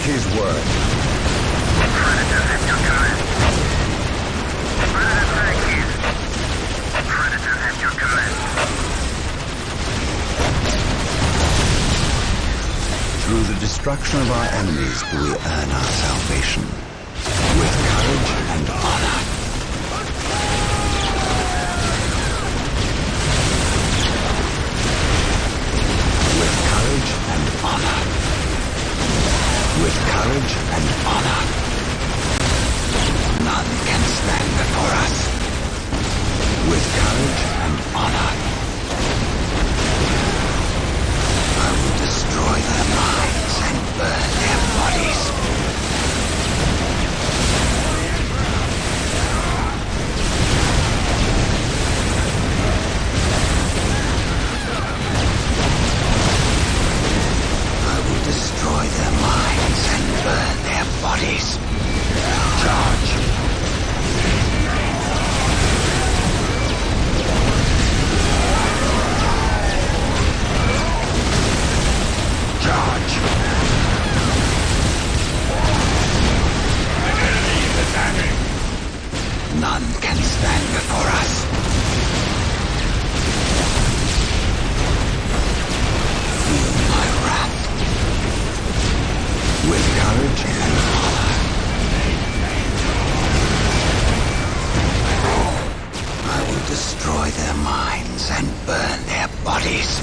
his word. Predator at your command. Predator tank here. Predator at your command. Through the destruction of our enemies do we earn our salvation. With courage and honor. With courage and honor. With courage and honor. None can stand before us. With courage and honor. I will destroy their minds and burn their bodies. I will destroy their minds and burn their bodies. Charge. Charge! An enemy is attacking! None can stand before us. Feel my wrath. With courage and honor. I will destroy their minds and burn their bodies.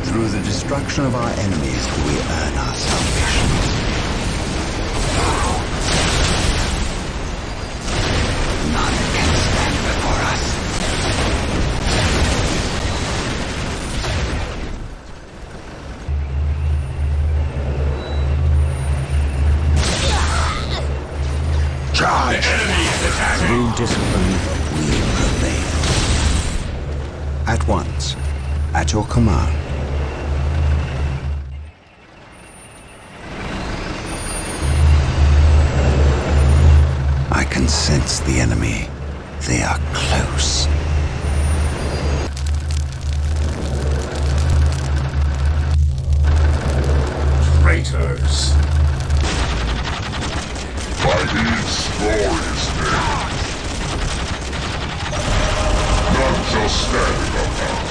Through the destruction of our enemies do we earn our salvation. None can stand before us. Charge! The enemy is attacking! Through discipline, we prevail. At once, at your command. I can sense the enemy. They are close. Traitors! By his glorious name, none shall stand above us.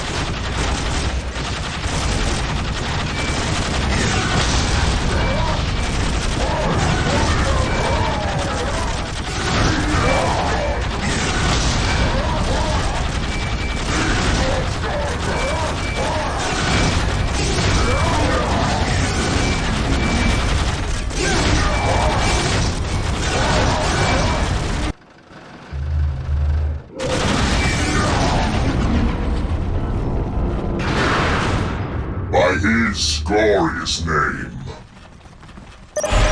By his glorious name.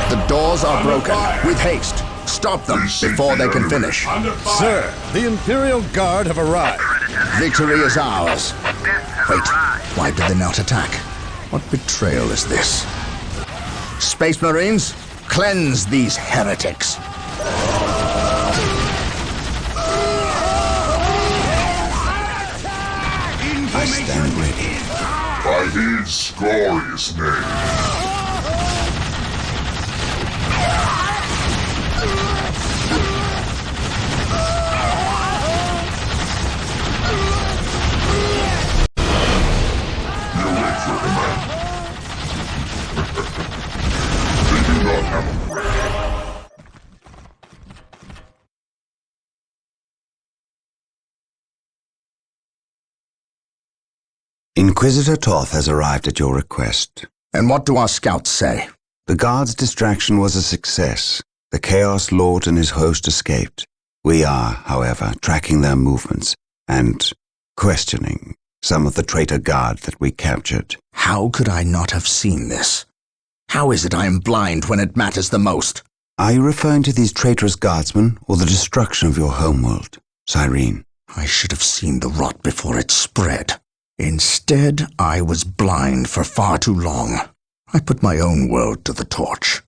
The doors are broken. With haste. Stop them before they can finish. Sir, the Imperial Guard have arrived. Victory is ours. Death Wait, has arrived. why did they not attack? What betrayal is this? Space Marines, cleanse these heretics. I stand ready. By his glorious name. You await your command. They do not have a Inquisitor Toth has arrived at your request. And what do our scouts say? The guard's distraction was a success. The Chaos Lord and his host escaped. We are, however, tracking their movements and questioning some of the traitor guard that we captured. How could I not have seen this? How is it I am blind when it matters the most? Are you referring to these traitorous guardsmen or the destruction of your homeworld, Cyrene? I should have seen the rot before it spread. Instead, I was blind for far too long. I put my own world to the torch.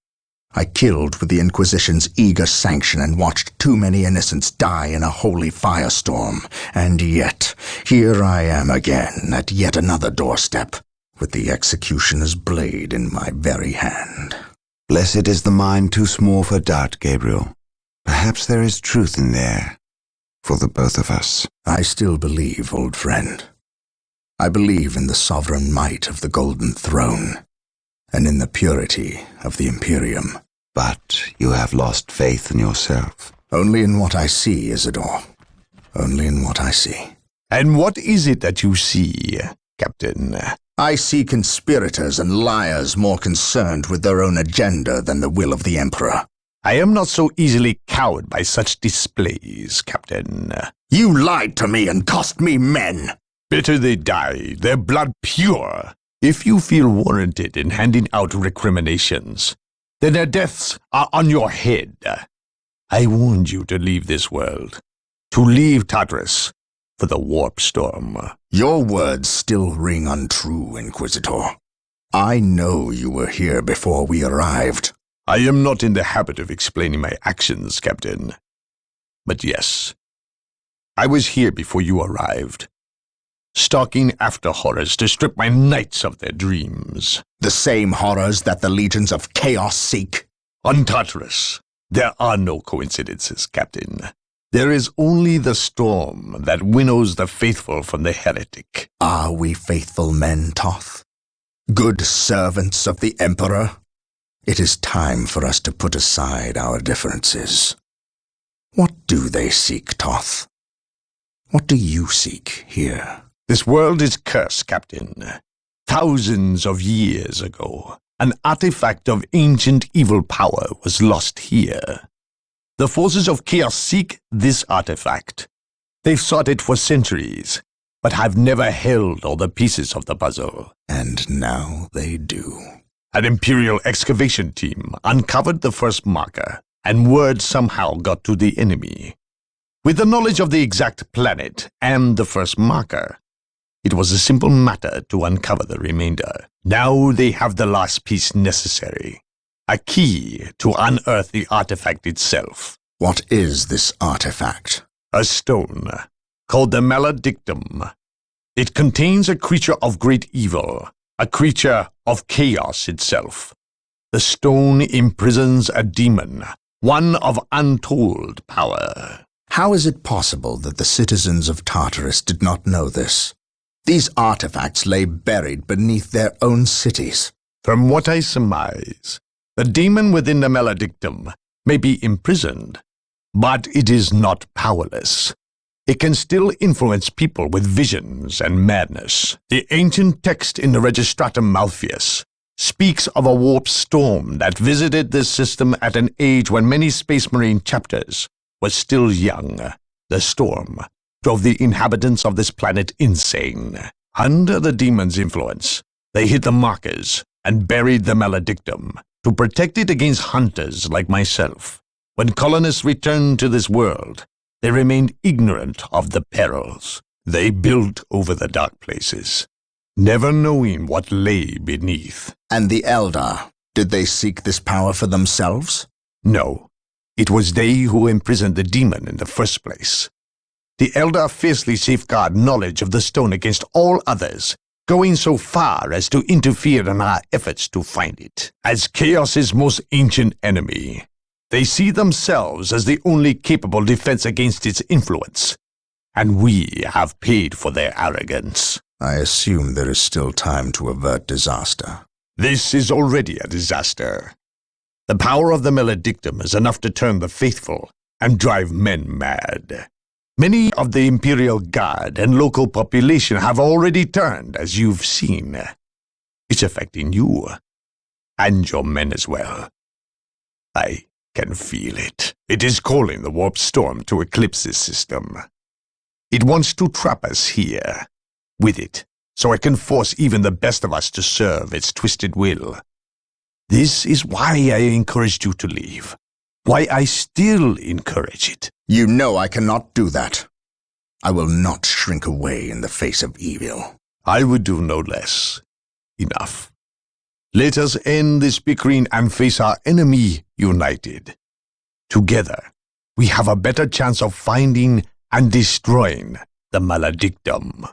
I killed with the Inquisition's eager sanction and watched too many innocents die in a holy firestorm. And yet, here I am again at yet another doorstep, with the executioner's blade in my very hand. Blessed is the mind too small for doubt, Gabriel. Perhaps there is truth in there, for the both of us. I still believe, old friend. I believe in the sovereign might of the Golden Throne, and in the purity of the Imperium. But you have lost faith in yourself. Only in what I see, Isidore. Only in what I see. And what is it that you see, Captain? I see conspirators and liars more concerned with their own agenda than the will of the Emperor. I am not so easily cowed by such displays, Captain. You lied to me and cost me men. Better they die, their blood pure. If you feel warranted in handing out recriminations, then their deaths are on your head. I warned you to leave this world, to leave Tartarus for the warp storm. Your words still ring untrue, Inquisitor. I know you were here before we arrived. I am not in the habit of explaining my actions, Captain. But yes, I was here before you arrived, stalking after horrors to strip my knights of their dreams. The same horrors that the legions of chaos seek. On Tartarus, there are no coincidences, Captain. There is only the storm that winnows the faithful from the heretic. Are we faithful men, Toth? Good servants of the Emperor? It is time for us to put aside our differences. What do they seek, Toth? What do you seek here? This world is cursed, Captain. Thousands of years ago, an artifact of ancient evil power was lost here. The forces of chaos seek this artifact. They've sought it for centuries, but have never held all the pieces of the puzzle. And now they do. An Imperial excavation team uncovered the first marker, and word somehow got to the enemy. With the knowledge of the exact planet and the first marker, it was a simple matter to uncover the remainder. Now they have the last piece necessary, a key to unearth the artifact itself. What is this artifact? A stone, called the Maledictum. It contains a creature of great evil, a creature of chaos itself. The stone imprisons a demon, one of untold power. How is it possible that the citizens of Tartarus did not know this? These artifacts lay buried beneath their own cities. From what I surmise, the demon within the Maledictum may be imprisoned, but it is not powerless. It can still influence people with visions and madness. The ancient text in the Registratum Malpheus speaks of a warp storm that visited this system at an age when many Space Marine chapters were still young. The storm drove the inhabitants of this planet insane. Under the demon's influence, they hid the markers and buried the Maledictum to protect it against hunters like myself. When colonists returned to this world, they remained ignorant of the perils. They built over the dark places, never knowing what lay beneath. And the Eldar, did they seek this power for themselves? No, it was they who imprisoned the demon in the first place. The Eldar fiercely safeguard knowledge of the stone against all others, going so far as to interfere in our efforts to find it. As Chaos's most ancient enemy, they see themselves as the only capable defense against its influence, and we have paid for their arrogance. I assume there is still time to avert disaster. This is already a disaster. The power of the Maledictum is enough to turn the faithful and drive men mad. Many of the Imperial Guard and local population have already turned, as you've seen. It's affecting you, and your men as well. I can feel it. It is calling the warp storm to eclipse this system. It wants to trap us here, with it, so it can force even the best of us to serve its twisted will. This is why I encouraged you to leave. Why I still encourage it. You know I cannot do that. I will not shrink away in the face of evil. I would do no less. Enough. Let us end this bickering and face our enemy united. Together, we have a better chance of finding and destroying the Maledictum.